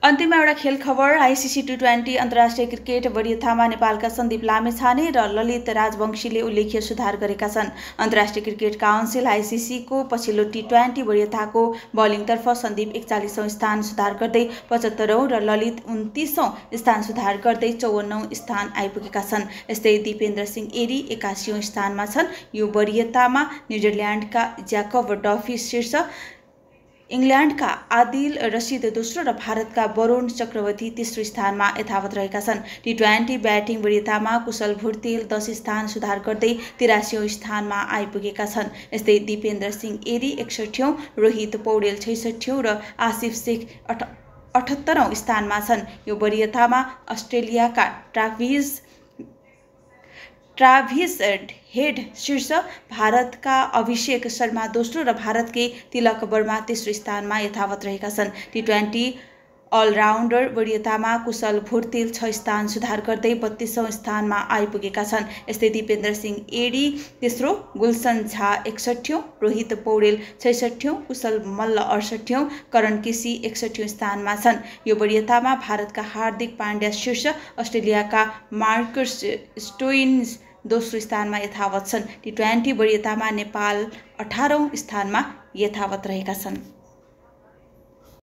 अन्तिममा एउटा खेल खबर। आइसिसी T20 अन्तर्राष्ट्रिय क्रिकेट वरियतामा नेपालका सन्दीप लामेछाने र ललित राजवंशीले उल्लेख्य सुधार गरेका छन्। अन्तर्राष्ट्रिय क्रिकेट काउन्सिल आइसिसी को पछिल्लो T20 वरियताको बलिङतर्फ सन्दीप 41औं स्थान सुधार गर्दै 75औं र ललित 29औं स्थान सुधार गर्दै 54औं स्थान आइपुगेका छन्। यस्तै दिपेन्द्र सिंह एरी 81औं स्थानमा छन्। यो वरियतामा न्युजिल्यान्डका ज्याकब डफी शीर्ष, इङ्ल्यान्डका आदिल रसिद दोस्रो र भारतका वरुण चक्रवर्ती तेस्रो स्थानमा यथावत रहेका छन्। T20 ब्याटिङ वरियतामा कुशल भुर्तेल 10 स्थान सुधार गर्दै 83औं स्थानमा आइपुगेका छन्। यस्तै दिपेन्द्र सिंह एरी 61औं, रोहित पौडेल 66औं र आसिफ शेख 78औं स्थानमा छन्। यो वरियतामा अस्ट्रेलियाका ट्राभिस हेड शीर्ष, भारतका अभिषेक शर्मा दोस्रो र भारतकै तिलक वर्मा तेस्रो स्थानमा यथावत रहेका छन्। T20 अलराउन्डर वरियतामा कुशल भुर्तेल 6 स्थान सुधार गर्दै 32औं स्थानमा आइपुगेका छन्। यस्तै दिपेन्द्र सिंह एडी तेस्रो, गुलसन झा 61औं, रोहित पौडेल 66औं, कुशल मल्ल 68औं, करण केसी 61औं स्थानमा छन्। यो वरियतामा भारतका हार्दिक पाण्ड्या शीर्ष, अस्ट्रेलियाका मार्कस स्टोइनिस दोस्रो स्थानमा यथावत छन्। T20 वरियतामा नेपाल 18औं स्थानमा यथावत रहेका छन्।